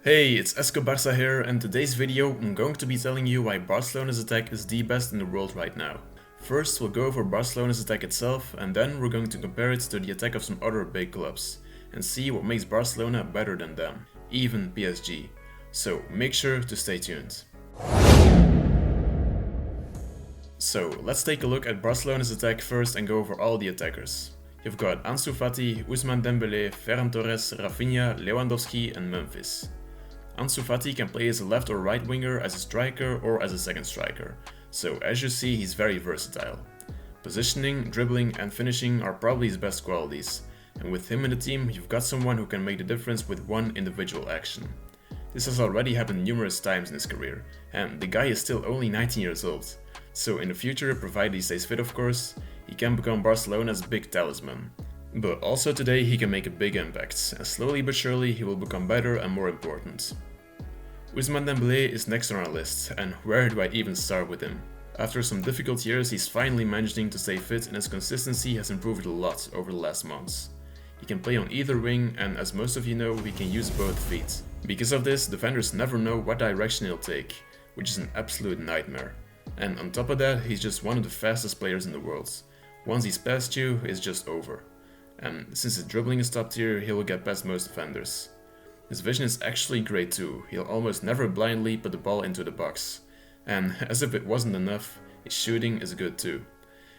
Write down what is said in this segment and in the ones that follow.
Hey, it's Barça here, and today's video I'm going to be telling you why Barcelona's attack is the best in the world right now. First, we'll go over Barcelona's attack itself, and then we're going to compare it to the attack of some other big clubs, and see what makes Barcelona better than them, even PSG. So make sure to stay tuned. So let's take a look at Barcelona's attack first and go over all the attackers. You've got Ansu Fati, Ousmane Dembélé, Ferran Torres, Rafinha, Lewandowski and Memphis. Ansu Fati can play as a left or right winger, as a striker or as a second striker, so as you see he's very versatile. Positioning, dribbling and finishing are probably his best qualities, and with him in the team you've got someone who can make the difference with one individual action. This has already happened numerous times in his career, and the guy is still only 19 years old, so in the future, provided he stays fit of course, he can become Barcelona's big talisman. But also today he can make a big impact, and slowly but surely he will become better and more important. Ousmane Dembélé is next on our list, and where do I even start with him? After some difficult years he's finally managing to stay fit and his consistency has improved a lot over the last months. He can play on either wing and as most of you know he can use both feet. Because of this defenders never know what direction he'll take, which is an absolute nightmare. And on top of that he's just one of the fastest players in the world. Once he's past you it's just over. And since his dribbling is top tier he will get past most defenders. His vision is actually great too, he'll almost never blindly put the ball into the box. And as if it wasn't enough, his shooting is good too.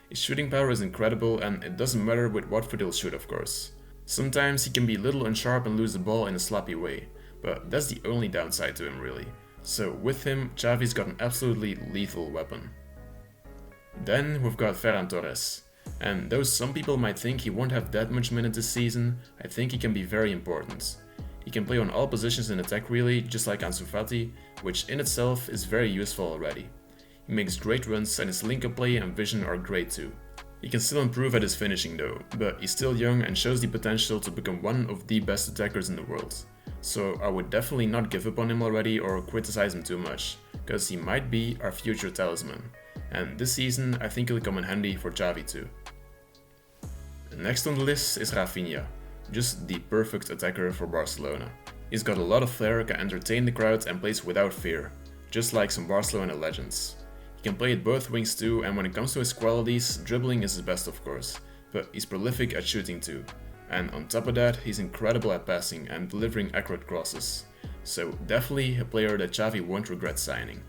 His shooting power is incredible and it doesn't matter with what foot he'll shoot of course. Sometimes he can be a little unsharp and lose the ball in a sloppy way, but that's the only downside to him really. So with him, Xavi's got an absolutely lethal weapon. Then we've got Ferran Torres. And though some people might think he won't have that much minutes this season, I think he can be very important. He can play on all positions in attack really, just like Ansu Fati, which in itself is very useful already. He makes great runs and his link-up play and vision are great too. He can still improve at his finishing though, but he's still young and shows the potential to become one of the best attackers in the world. So I would definitely not give up on him already or criticize him too much, cause he might be our future talisman. And this season I think he'll come in handy for Xavi too. Next on the list is Rafinha. Just the perfect attacker for Barcelona. He's got a lot of flair, can entertain the crowd and plays without fear, just like some Barcelona legends. He can play at both wings too, and when it comes to his qualities, dribbling is his best of course, but he's prolific at shooting too. And on top of that, he's incredible at passing and delivering accurate crosses. So definitely a player that Xavi won't regret signing.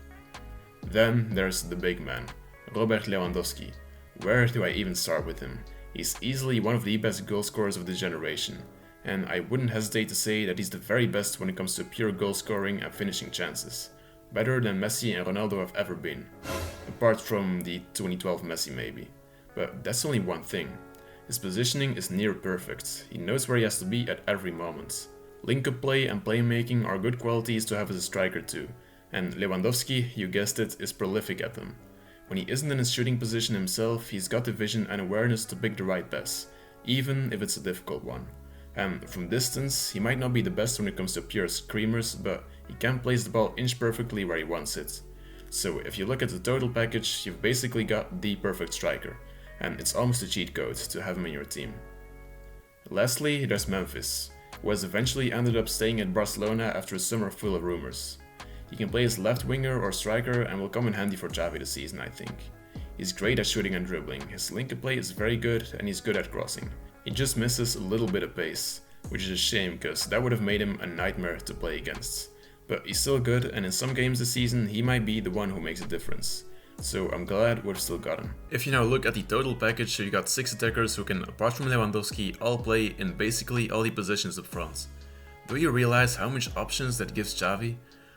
Then there's the big man, Robert Lewandowski. Where do I even start with him? He's easily one of the best goal scorers of this generation, and I wouldn't hesitate to say that he's the very best when it comes to pure goal scoring and finishing chances. Better than Messi and Ronaldo have ever been. Apart from the 2012 Messi maybe. But that's only one thing. His positioning is near perfect, he knows where he has to be at every moment. Link-up play and playmaking are good qualities to have as a striker too, and Lewandowski, you guessed it, is prolific at them. When he isn't in his shooting position himself, he's got the vision and awareness to pick the right pass, even if it's a difficult one. And from distance, he might not be the best when it comes to pure screamers, but he can place the ball inch perfectly where he wants it. So if you look at the total package, you've basically got the perfect striker, and it's almost a cheat code to have him in your team. Lastly, there's Memphis, who has eventually ended up staying at Barcelona after a summer full of rumors. He can play as left winger or striker and will come in handy for Xavi this season I think. He's great at shooting and dribbling, his link-up play is very good and he's good at crossing. He just misses a little bit of pace, which is a shame because that would have made him a nightmare to play against. But he's still good and in some games this season he might be the one who makes a difference. So I'm glad we've still got him. If you now look at the total package, you got 6 attackers who can, apart from Lewandowski, all play in basically all the positions up front. Do you realize how much options that gives Xavi?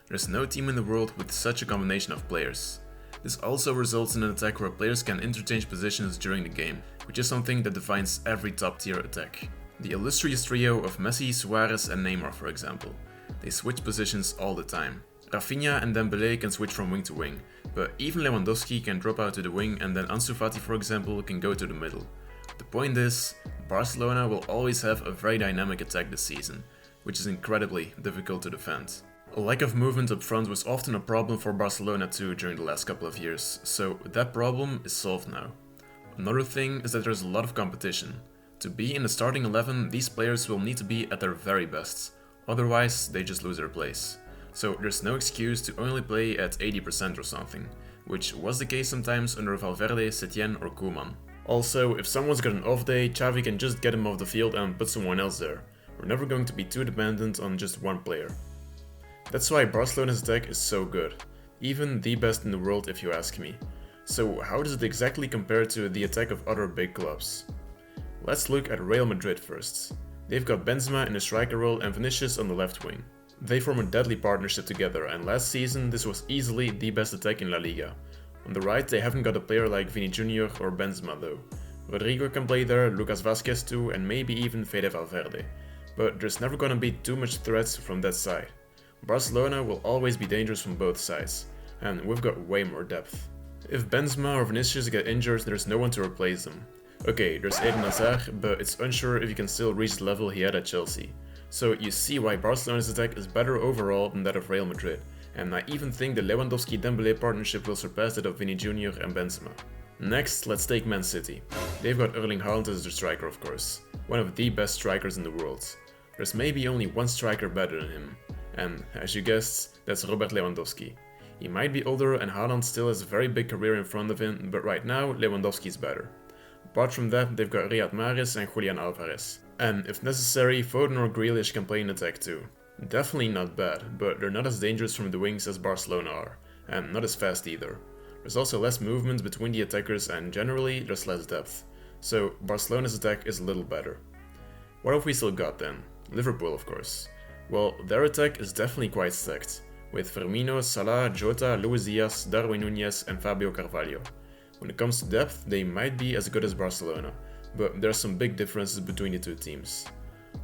There's no team in the world with such a combination of players. This also results in an attack where players can interchange positions during the game, which is something that defines every top tier attack. The illustrious trio of Messi, Suarez and Neymar for example. They switch positions all the time. Rafinha and Dembélé can switch from wing to wing, but even Lewandowski can drop out to the wing and then Ansu Fati for example can go to the middle. The point is, Barcelona will always have a very dynamic attack this season, which is incredibly difficult to defend. A lack of movement up front was often a problem for Barcelona too during the last couple of years, so that problem is solved now. Another thing is that there's a lot of competition. To be in the starting 11, these players will need to be at their very best. Otherwise, they just lose their place. So there's no excuse to only play at 80% or something, which was the case sometimes under Valverde, Setien or Koeman. Also, if someone's got an off day, Xavi can just get him off the field and put someone else there. We're never going to be too dependent on just one player. That's why Barcelona's attack is so good, even the best in the world if you ask me. So how does it exactly compare to the attack of other big clubs? Let's look at Real Madrid first. They've got Benzema in the striker role and Vinicius on the left wing. They form a deadly partnership together, and last season this was easily the best attack in La Liga. On the right they haven't got a player like Vini Jr. or Benzema though. Rodrigo can play there, Lucas Vazquez too, and maybe even Fede Valverde. But there's never gonna be too much threats from that side. Barcelona will always be dangerous from both sides, and we've got way more depth. If Benzema or Vinicius get injured, there's no one to replace them. Okay, there's Eden Hazard, but it's unsure if he can still reach the level he had at Chelsea. So you see why Barcelona's attack is better overall than that of Real Madrid, and I even think the Lewandowski-Dembele partnership will surpass that of Vini Jr. and Benzema. Next, let's take Man City. They've got Erling Haaland as their striker, of course, one of the best strikers in the world. There's maybe only one striker better than him, and as you guessed, that's Robert Lewandowski. He might be older and Haaland still has a very big career in front of him, but right now Lewandowski's better. Apart from that, they've got Riyad Mahrez and Julian Alvarez. And if necessary, Foden or Grealish can play in attack too. Definitely not bad, but they're not as dangerous from the wings as Barcelona are, and not as fast either. There's also less movement between the attackers and generally there's less depth. So Barcelona's attack is a little better. What have we still got then? Liverpool, of course. Well, their attack is definitely quite stacked, with Firmino, Salah, Jota, Luis Diaz, Darwin Núñez and Fabio Carvalho. When it comes to depth, they might be as good as Barcelona, but there are some big differences between the two teams.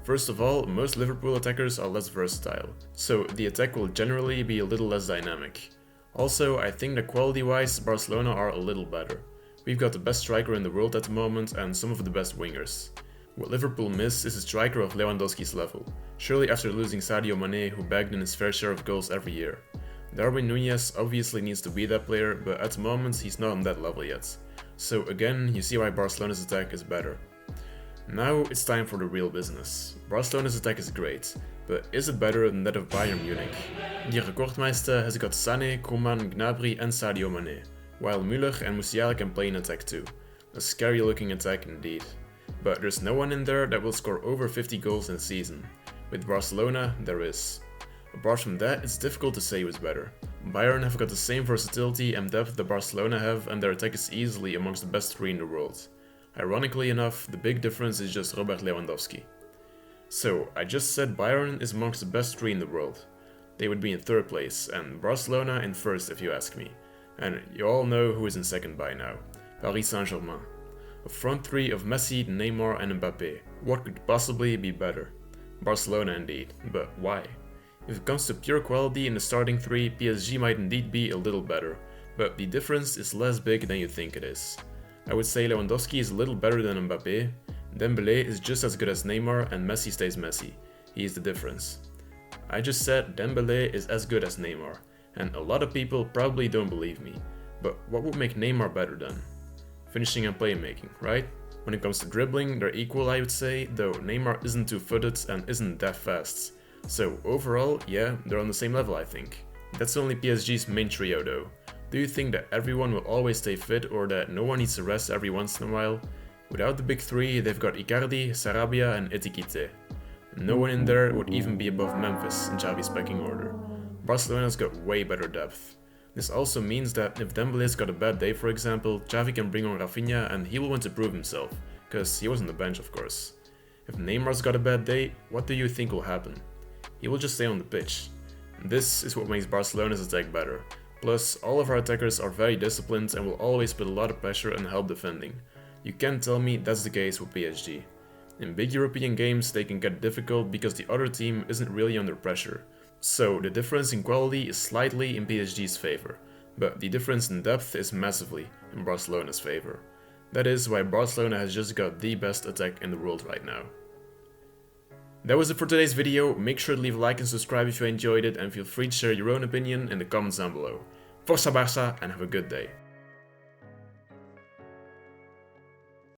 First of all, most Liverpool attackers are less versatile, so the attack will generally be a little less dynamic. Also, I think that quality-wise, Barcelona are a little better. We've got the best striker in the world at the moment and some of the best wingers. What Liverpool miss is a striker of Lewandowski's level, surely after losing Sadio Mane, who bagged in his fair share of goals every year. Darwin Núñez obviously needs to be that player, but at the moment he's not on that level yet. So again, you see why Barcelona's attack is better. Now it's time for the real business. Barcelona's attack is great, but is it better than that of Bayern Munich? Die Rekordmeister has got Sané, Koeman, Gnabry and Sadio Mane, while Müller and Musiala can play in attack too. A scary looking attack indeed. But there's no one in there that will score over 50 goals in a season. With Barcelona, there is. Apart from that, it's difficult to say who's better. Bayern have got the same versatility and depth that Barcelona have, and their attack is easily amongst the best three in the world. Ironically enough, the big difference is just Robert Lewandowski. So, I just said Bayern is amongst the best three in the world. They would be in third place, and Barcelona in first if you ask me. And you all know who is in second by now. Paris Saint-Germain. A front three of Messi, Neymar and Mbappé. What could possibly be better? Barcelona indeed, but why? If it comes to pure quality in the starting three, PSG might indeed be a little better, but the difference is less big than you think it is. I would say Lewandowski is a little better than Mbappé, Dembele is just as good as Neymar and Messi stays Messi. He is the difference. I just said Dembele is as good as Neymar, and a lot of people probably don't believe me, but what would make Neymar better then? Finishing and playmaking, right? When it comes to dribbling, they're equal I would say, though Neymar isn't two-footed and isn't that fast. So overall, yeah, they're on the same level I think. That's only PSG's main trio though. Do you think that everyone will always stay fit or that no one needs to rest every once in a while? Without the big three, they've got Icardi, Sarabia and Etiquette. No one in there would even be above Memphis in Xavi's pecking order. Barcelona's got way better depth. This also means that if Dembele's got a bad day for example, Xavi can bring on Rafinha and he will want to prove himself, cause he was on the bench of course. If Neymar's got a bad day, what do you think will happen? He will just stay on the pitch. This is what makes Barcelona's attack better. Plus, all of our attackers are very disciplined and will always put a lot of pressure and help defending. You can't tell me that's the case with PSG. In big European games they can get difficult because the other team isn't really under pressure. So the difference in quality is slightly in PSG's favor, but the difference in depth is massively in Barcelona's favor. That is why Barcelona has just got the best attack in the world right now. That was it for today's video. Make sure to leave a like and subscribe if you enjoyed it, and feel free to share your own opinion in the comments down below. Força Barça and have a good day.